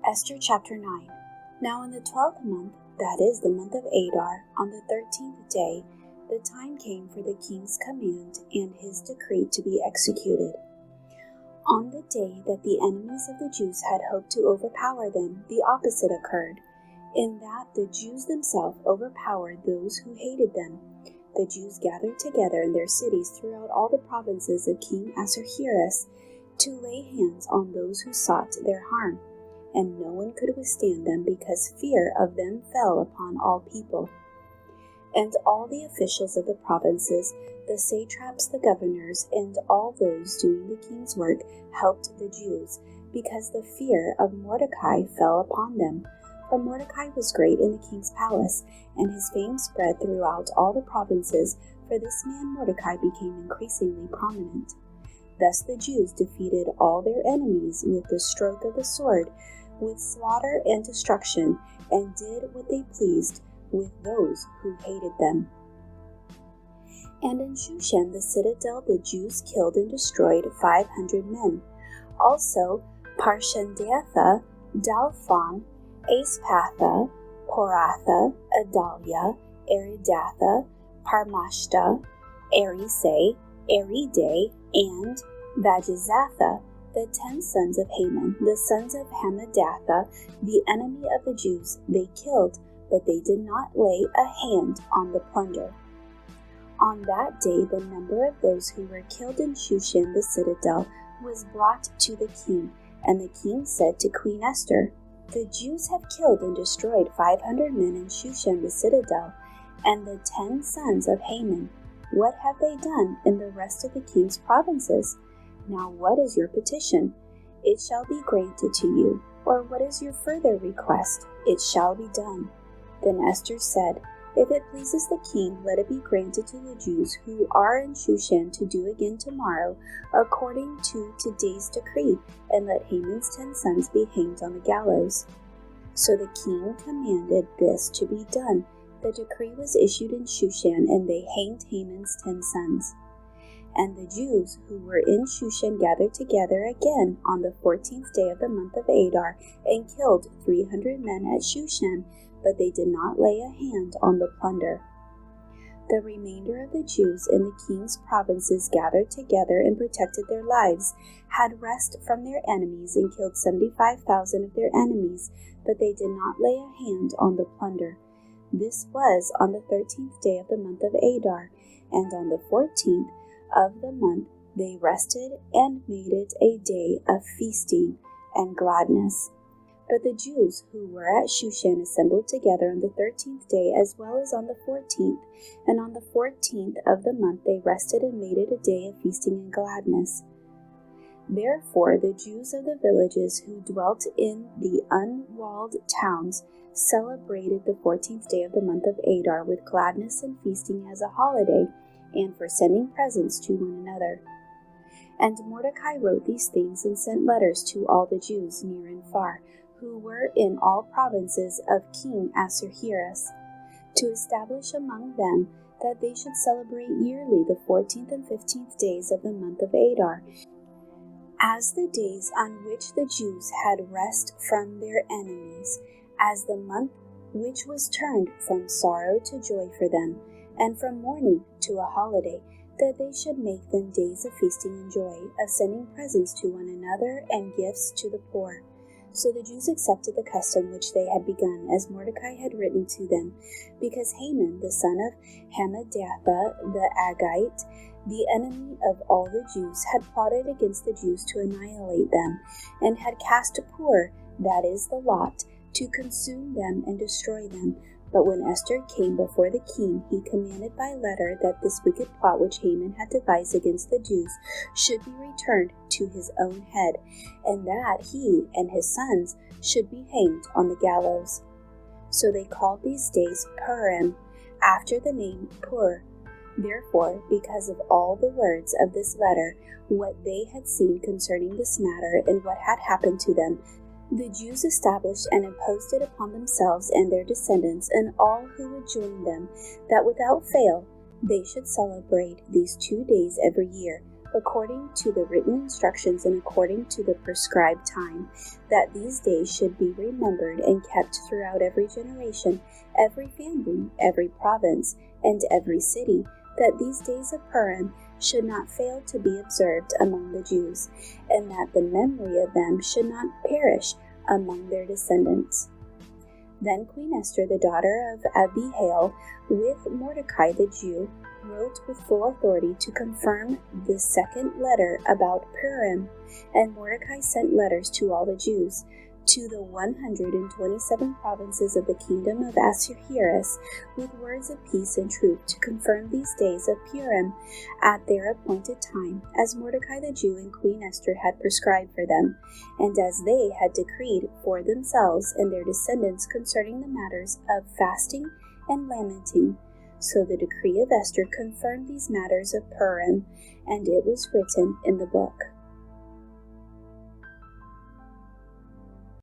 Esther chapter 9. Now in the 12th month, that is the month of Adar, on the 13th day, the time came for the king's command and his decree to be executed. On the day that the enemies of the Jews had hoped to overpower them, the opposite occurred, in that the Jews themselves overpowered those who hated them. The Jews gathered together in their cities throughout all the provinces of King Ahasuerus to lay hands on those who sought their harm. And no one could withstand them because fear of them fell upon all people. And all the officials of the provinces, the satraps, the governors, and all those doing the king's work helped the Jews, because the fear of Mordecai fell upon them. For Mordecai was great in the king's palace, and his fame spread throughout all the provinces, for this man Mordecai became increasingly prominent. Thus the Jews defeated all their enemies with the stroke of the sword, with slaughter and destruction, and did what they pleased with those who hated them. And in Shushan the citadel the Jews killed and destroyed 500 men. Also Parshandatha, Dalphon, Aspatha, Poratha, Adalia, Aridatha, Parmashta, Arisai, Aride, and Vajizatha, the 10 sons of Haman, the sons of Hammedatha, the enemy of the Jews, they killed, but they did not lay a hand on the plunder. On that day the number of those who were killed in Shushan the citadel was brought to the king, and the king said to Queen Esther, "The Jews have killed and destroyed 500 men in Shushan the citadel, and the 10 sons of Haman. What have they done in the rest of the king's provinces? Now what is your petition? It shall be granted to you. Or what is your further request? It shall be done." Then Esther said, "If it pleases the king, let it be granted to the Jews who are in Shushan to do again tomorrow, according to today's decree, and let Haman's 10 sons be hanged on the gallows." So the king commanded this to be done. The decree was issued in Shushan, and they hanged Haman's 10 sons. And the Jews who were in Shushan gathered together again on the 14th day of the month of Adar, and killed 300 men at Shushan, but they did not lay a hand on the plunder. The remainder of the Jews in the king's provinces gathered together and protected their lives, had rest from their enemies, and killed 75,000 of their enemies, but they did not lay a hand on the plunder. This was on the 13th day of the month of Adar, and on the 14th of the month they rested and made it a day of feasting and gladness. But the Jews who were at Shushan assembled together on the 13th day as well as on the 14th, and on the 14th of the month they rested and made it a day of feasting and gladness. Therefore the Jews of the villages who dwelt in the unwalled towns celebrated the 14th day of the month of Adar with gladness and feasting as a holiday, and for sending presents to one another. And Mordecai wrote these things and sent letters to all the Jews near and far, who were in all provinces of King Ahasuerus, to establish among them that they should celebrate yearly the 14th and 15th days of the month of Adar, as the days on which the Jews had rest from their enemies, as the month which was turned from sorrow to joy for them, and from mourning to a holiday, that they should make them days of feasting and joy, of sending presents to one another and gifts to the poor. So the Jews accepted the custom which they had begun, as Mordecai had written to them, because Haman, the son of Hammedatha the Agagite, the enemy of all the Jews, had plotted against the Jews to annihilate them, and had cast a pur, that is the lot, to consume them and destroy them. But when Esther came before the king, he commanded by letter that this wicked plot which Haman had devised against the Jews should be returned to his own head, and that he and his sons should be hanged on the gallows. So they called these days Purim, after the name Pur. Therefore, because of all the words of this letter, what they had seen concerning this matter, and what had happened to them, the Jews established and imposed it upon themselves and their descendants and all who would join them, that without fail they should celebrate these 2 days every year, according to the written instructions and according to the prescribed time, that these days should be remembered and kept throughout every generation, every family, every province, and every city, that these days of Purim should not fail to be observed among the Jews, and that the memory of them should not perish among their descendants. Then Queen Esther, the daughter of Abihail, with Mordecai the Jew, wrote with full authority to confirm the second letter about Purim, and Mordecai sent letters to all the Jews, to the 127 provinces of the kingdom of Ahasuerus, with words of peace and truth, to confirm these days of Purim at their appointed time, as Mordecai the Jew and Queen Esther had prescribed for them, and as they had decreed for themselves and their descendants concerning the matters of fasting and lamenting. So the decree of Esther confirmed these matters of Purim, and it was written in the book.